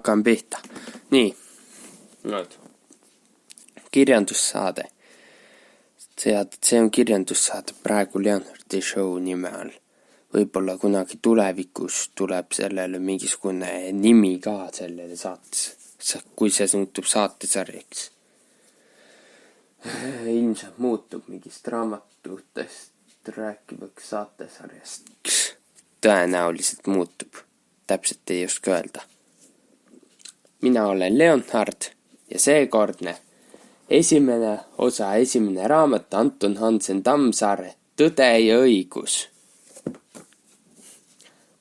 hakkame pihta. Nii, kirjandussaade. See on kirjandussaade praegu Leonardi show nime all. Võib-olla kunagi tulevikus tuleb sellele mingisugune nimi ka sellele saates, kui see muutub saatesarjaks. Ilmselt muutub mingist raamatutest rääkivaks saatesarjast. Tõenäoliselt muutub. Täpselt ei oska öelda. Mina olen Leonard ja seekordne esimene raamat Anton Hansen Tammsaare Tõde ja õigus.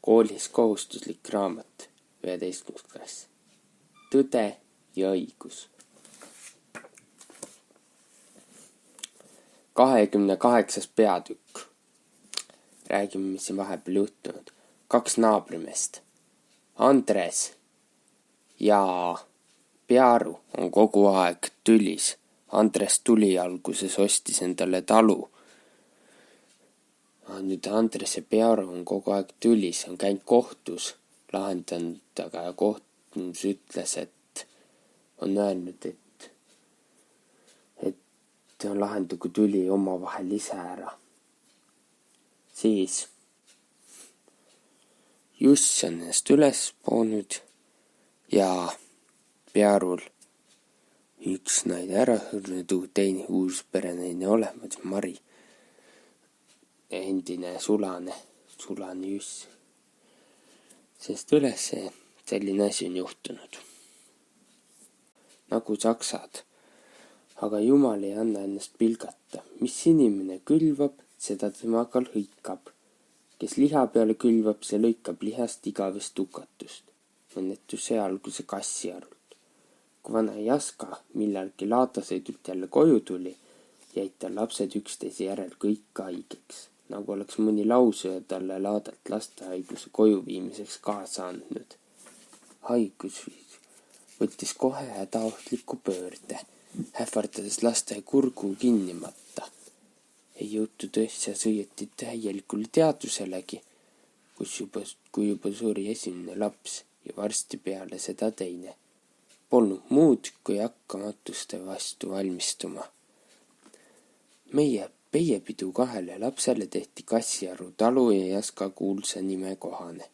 Koolis kohustuslik raamat 11. klass. Tõde ja õigus. 28. peatükk. Räägime, mis on vahepeal juhtunud. 2 naabrimeest. Andres ja Pearu on kogu aeg tülis. Andres tuli alguses, ostis endale talu. Nüüd Andres ja Pearu on kogu aeg tülis, on käinud kohtus lahendanud, aga kohtus ütles, et on öelnud, et on lahendagu tüli omavahel ise ära. Siis Juss on ennast üles poonud ja Pearul üks naine ära surnud, teine uus perenaine olemas, Mari. Endine sulane Juss. Sest üles selline asi on juhtunud. Nagu saksad. Aga Jumal ei anna ennast pilgata. Mis inimene külvab, seda tema ka lõikab. Kes liha peale külvab, see lõikab lihast igavest hukatust. Õnnetus see alguse Kassiarult. Kui vana Jaska millalgi laadasõidult jälle koju tuli, jäid tal lapsed üksteise järel kõik haigeks. Nagu oleks mõni lausuja talle laadalt lastehaiguse koju viimiseks kaasa andnud. Haigus võttis kohe hädaohtliku pöörde, hähvardades laste kurgu kinnimata. Ei jõutud õssa sõieti täielikule teaduselegi, kui juba suri esimene laps ja varsti peale seda teine. Polnud muud, kui hakkamatuste vastu valmistuma. Meie peiepidu 2 lapsele tehti Kassiaru talu ja Jaska kuulsa nime kohane.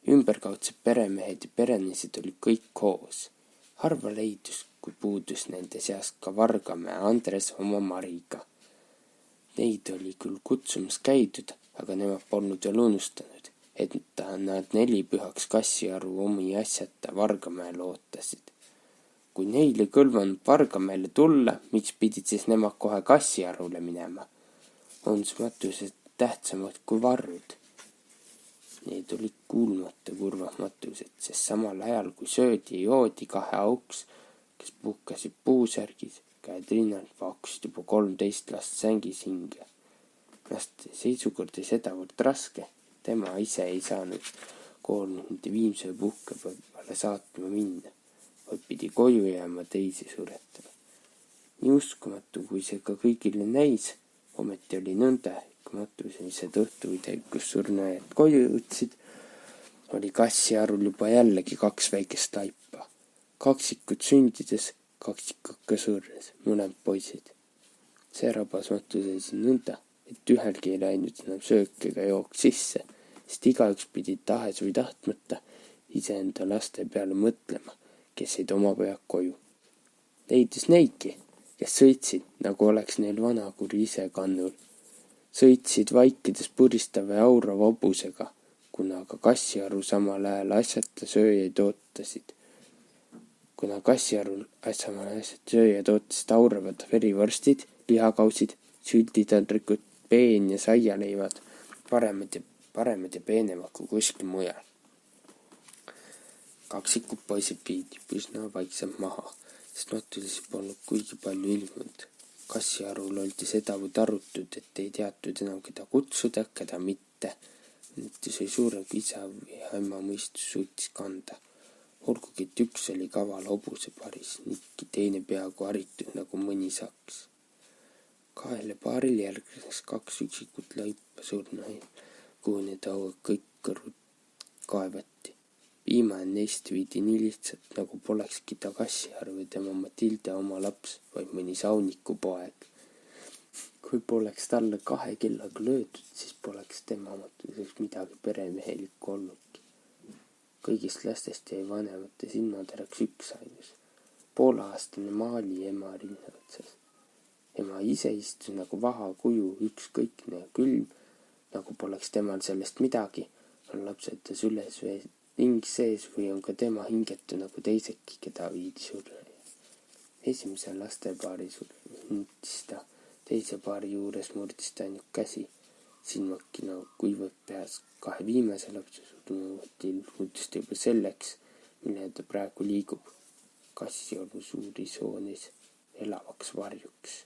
Ümberkaudsed peremehed ja perenesid olid kõik koos. Harva leidus, kui puudus nende seast ka Vargamäe Andres oma Mariga. Neid oli küll kutsumas käidud, aga nemad polnud veel unustanud, et nad 4 pühaks Kassiaru omi asjata Vargamäele ootasid. Kui neil ei kõlvanud Vargamäele tulla, miks pidid siis nemad kohe Kassiarule minema? On see matused tähtsamad kui varrud. Need olid kuulmata kurvad matused, sest samal ajal kui söödi ja joodi 2 auks, kes puhkasid puusärgis, käed rinnal vaaksid juba 13 last sängis hinge. Laste seisukord oli sedavõrd raske, tema ise ei saanud koornud viimse puhkepäevale saatma minna. Vaid pidi koju jääma teisi suretama. Nii uskumatu, kui see ka kõigile näis, ometi oli nõnda, kui matusemised õhtuide, kus surnajad koju jõudsid, oli Kassiarul juba jällegi 2 väikest taipa. Kaksikud sündides, kaksikud ka surres, mõned poisid. See rabas matuseisi nõnda, et ühelgi ei läinud enam söök ega jook sisse, sest igaüks pidi tahes või tahtmata iseenda laste peale mõtlema, kes jäid oma pojad koju. Leidis neidki, kes sõitsid, nagu oleks neil vanakuri ise kannul. Sõitsid vaikides puristava ja aura vabusega, kuna aga Kassiaru samal ajal asjata sööjaid ootasid. Auravad verivorstid, lihakausid, sültitandrikud, peen ja saialeivad, paremad ja peenemad kui kuskil mujal. Kaksikud poisid viidi üsna vaikselt maha, sest matulisi polnud kuigi palju ilmunud. Kassiarul oldi sedavõrd arutud, et ei teatud enam keda kutsuda, keda mitte. Nüüd sai suurem kui isa või ema mõistus suutis kanda. Olgugi, et üks oli kaval hobuse paris, nikki teine peaaegu haritud nagu mõni saks. 2 paaril järgnes 2 üksikut laipa surnuail, kuhu need hauad kõik kõrvud kaevati. Viimane neist viidi nii lihtsalt, nagu polekski ta Kassiaru ja tema Matilda oma laps, vaid mõni saunikupoeg. Kui poleks talle 2 kellaga löödud, siis poleks tema matuseks midagi peremehelikku olnudki. Kõigist lastest jäi vanemate silmateraks üksainus, 5-aastane Maali ema rinna otsas. Ema ise istus nagu vahakuju, ükskõikne ja külm, nagu poleks temal sellest midagi, on lapsed ta süles või hing sees või on ka tema hingetu nagu teisedki, keda viidi surre. Esimese lastepaari nuttis ta, teise paari juures murdis ta ainult käsi, silmaki nagu kuivab peas. 2 viimase lapse surnutil muutus ta juba selleks, mille ta praegu liigub, Kassiaru suuris hoones elavaks varjuks.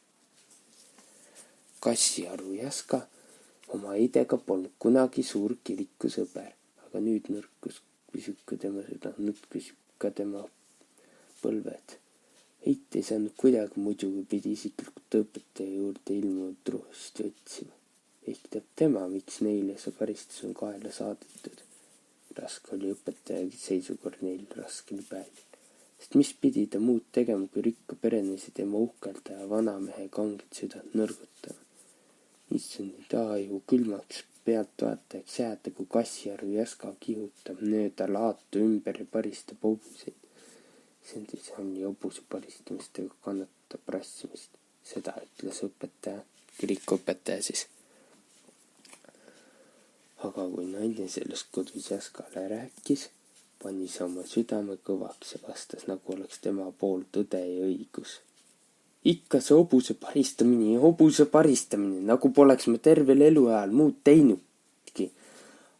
Kassiaru Jaska oma idega polnud kunagi suur kirikusõber, aga nüüd nõrkus pisuk tema süda, nõrkus ka tema põlved. Heit ei saanud kuidagi muidu, kui pidi isiklikult õpetaja juurde ilmunud truhasti otsima. Ehk teab tema, miks neile see karistus on kaela saadetud. Raske oli õpetaja seisukord neil raskel päevil. Sest mis pidi ta muud tegema, kui rikka perenaise tema uhkelda ja vanamehe kanget südant nõrgutama. Issand, taaju külmaks pealtvaatajaks jääda, kui Kassiaru Jaska kihutab nööda laatu ümber ja paristab hobuseid. Sendis on ju hobuse paristamist ega kannatab rassimist. Seda ütles õpetaja, kirikuõpetaja siis. Aga kui naine sellest kodus Jaskale rääkis, pani see oma südame kõvaks ja vastas, nagu oleks tema pool tõde ja õigus. Ikka see hobuse paristamine, nagu poleks ma tervel eluajal muud teinudki.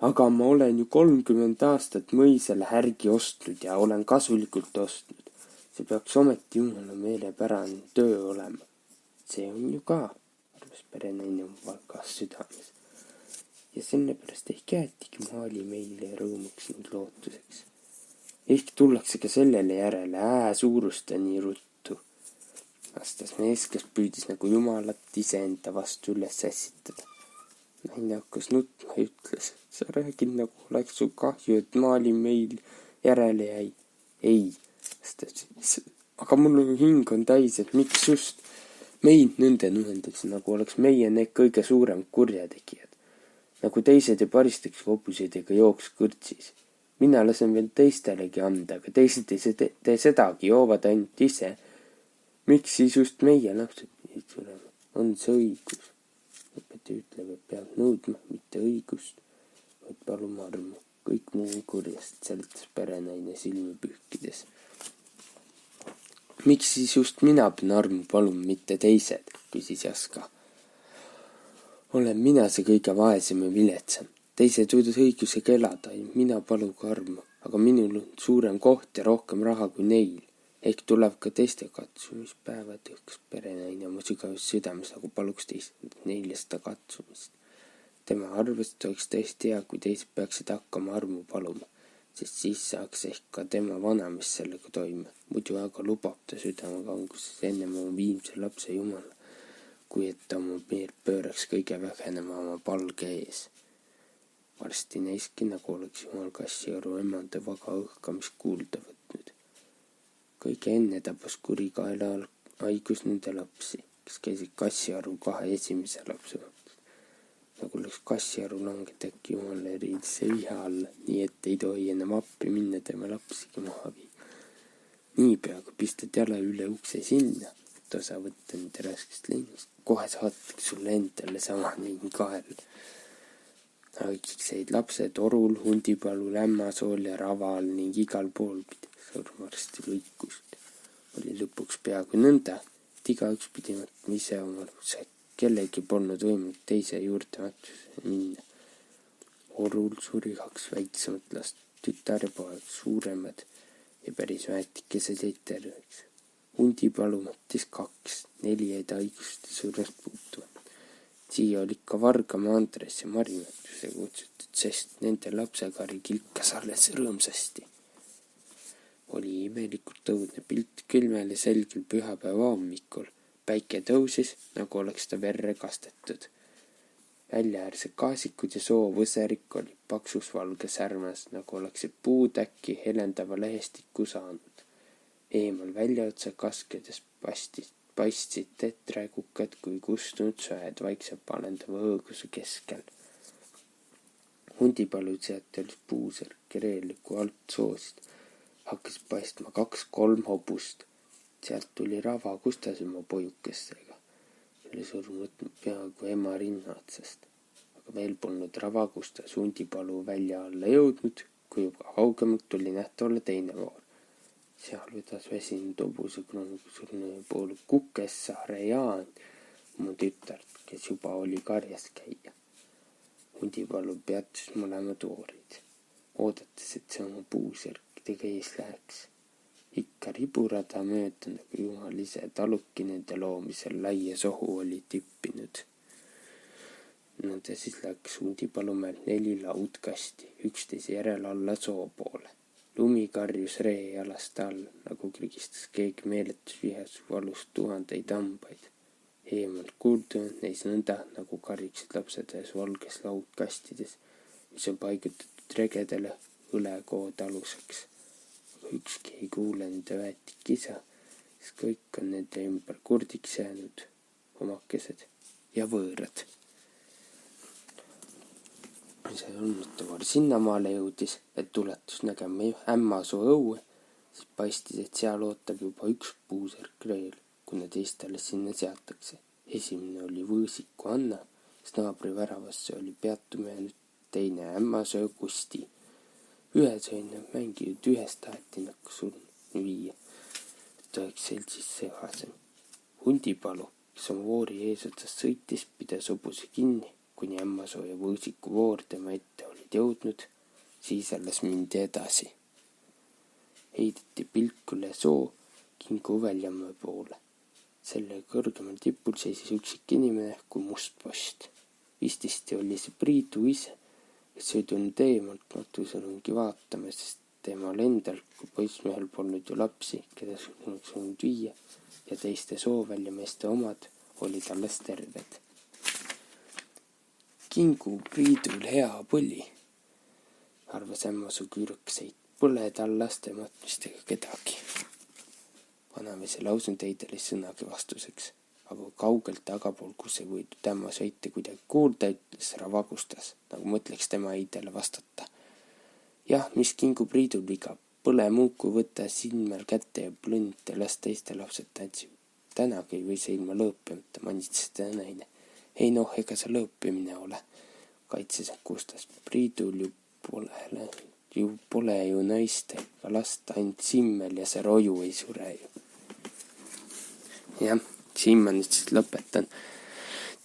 Aga ma olen ju 30 aastat mõisele härgi ostnud ja olen kasulikult ostnud. See peaks ometi jumala meelepärane töö olema. See on ju ka, arvas perenaine oma valgas südames. Ja sellepärast ehk jäetigi Maali meile rõõmuks ning lootuseks. Ehk tullakse ka sellele järele suurusta nii ruttu. Vastas mees, kes püüdis nagu jumalat iseenda vastu üles ässitada. Naine hakkas nutma ja ütles, sa räägid nagu oleks su kahju, et Maali meil järele jäi. Ei, vastas, aga mul hing on täis, et miks just meid nõnde nuhendakse, nagu oleks meie need kõige suurem kurjategijad. Nagu teised ei paristaks hobuseid ega jooks kõrtsis. Mina lasen veel teistelegi anda, aga teised ei tee sedagi, joovad ainult ise. Miks siis just meie lapsed pidid surema? On see õigus? Õpetaja ütleb, et peab nõudma, mitte õigust, vaid paluma armu. Kõik muu on kurjast, seletas perenaine silmi pühkides. Miks siis just mina pean armu paluma, mitte teised, küsis Jaska. Olen mina see kõige vaesem ja viletsam. Teised võivad õigusega elada, mina paluga armu, aga minul on suurem koht ja rohkem raha kui neil. Ehk tuleb ka teiste katsumispäevad õhks perenaine oma sügavas südames, nagu paluks neile seda katsumist. Tema arvas, et oleks tõesti hea, kui teised peaksid hakkama armu paluma, sest siis saaks ehk ka tema vanamees sellega toime. Muidu aga lubab ta südamekanguses ennem oma viimse lapse jumala, kui et ta oma meelt pööraks kõige vägenema oma palge ees. Varsti näiski, nagu oleks jumal Kassiaru emande vaga õhkamist kuulda võtnud. Kõige enne tabas kurikaela haigus nende lapsi, kes käisid Kassiaru 2 esimese lapse mõttes. Nagu oleks Kassiaru langed äkki jumala erilise viha alla, nii et ei tohi enam appi minna tema lapsigi maha viima. Niipea, kui pistad jala üle ukse sinna, et osa võtta nende raskest linnast, kohe saataks sulle endale sama neini kael. Haigikseid lapsed orul, hundipalu, lämmasool ja raval ning igal pool pidi surmarsti lõikust. Oli lõpuks peaaegu nõnda, et igaüks pidi mõtma ise oma lapse, kellegi polnud võimalik teise juurde matuse minna. Orul suri 2 väiksemat last, tütar ja poeg, suuremad ja päris väetikesed jäid terveks. Hundipalu mõttis 2, 4 jäid haigust ja surmast puutuma. Siia oli ikka Vargamaa Andres ja Marimetuse kutsutud, sest nende lapsekari kilkas alles rõõmsasti. Oli imelikult õudne pilt külmel ja selgel pühapäeva hommikul. Päike tõusis, nagu oleks ta verre kastetud. väljaäärsed kaasikud ja soovõserik oli paksus valges särmas, nagu oleks see puud äkki helendava lehestiku saanud. Eemal väljaotsa kaskedes paistsid tetrekukad kui kustunud söed vaikselt palendava õõguse keskel. Hundipalu sealt oli puusärk ja reeliku alt soost. Hakkas paistma 2-3 hobust. Sealt tuli Rava Kustas oma pojukestega. Oli surnud peaaegu ema rinna otsast. Aga veel polnud Rava Kustas Hundipalu välja alla jõudnud, kui juba kaugemalt tuli nähtavale teine voor. Seal vedas väsinud hobuse surnuja poole Kukessaare Jaan, mu tütart, kes juba oli karjas käia. Hundipalu peatus mõlemad voorid, oodates, et see oma puusärkidega ees läheks. Ikka riburada mööda, nagu jumal ise taluki nende loomisel laia sohu oli tippinud. Nõnda siis läks Hundipalu mäelt 4 laudkasti, üksteise järel alla soo poole. Lumi karjus ree jalast all, nagu krigistas keegi meeletus vihas valust 1000 hambaid. Eemalt kuuldunud neis nõnda, nagu karjuksid lapsed ühes valges laudkastides, mis on paigutatud regedele õlekood aluseks. Aga ükski ei kuule nende väetik isa, sest kõik on nende ümber kurdiks jäänud, omakesed ja võõrad. See õnnetu voor sinnamaale jõudis, et ulatus nägema Ämmasoo õue, siis paistis, et seal ootab juba 1 puusärk reel, kuna teist alles sinna seatakse. Esimene oli Võõsiku Anna, sest naabri väravasse oli peatuma jäänud teine Ämmasoo Kusti. Ühes oli mänginud ühes taheti nakku surnud viia, et oleks seltsis segasem. Hundipalu, kes oma voori eesotsas sõitis, pidas hobuse kinni, kuni Ämmasoo ja Võõsiku voor tema ette olid jõudnud, siis alles mindi edasi. Heideti pilk üle soo Kingu väljamäe poole. Selle kõrgemal tipul seisis üksik inimene kui must post. Vististi oli see Priidu ise, kes ei tulnud eemalt matuserõngi vaatama, sest temal endal kui poissmehel polnud ju lapsi, keda oleks võinud viia, ja teiste sooväljameeste omad olid alles terved. Kingu Priidul hea põli, arvas Ämmasoo küürükseid, pole tal laste matmistega kedagi. Vanamees ei lausnud Heidele sõnagi vastuseks, aga kaugelt tagapool, kus ei võidud Ämmasoo ette kuidagi kuulda, ütles Rava Kustas, nagu mõtleks tema Heidele vastata. Jah, mis Kingu Priidul viga, põle muud kui võtta silmel kätte ja plõnt ja las teiste lapsed tantsib. Tänagi ei või see ilma lõõpimata, manitses teda naine. Ei noh, ega see lõõpimine ole, kaitses Kustas. Priidul ju pole ju naist ega last, ainult Simmel ja see roju ei sure ju. Jah, siin ma nüüd siis lõpetan.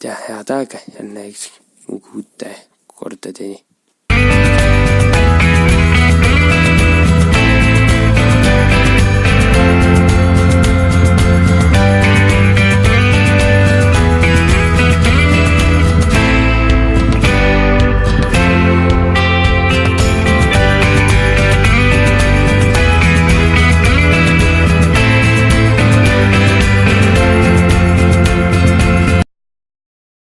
Head aega jälle uute kordadeni.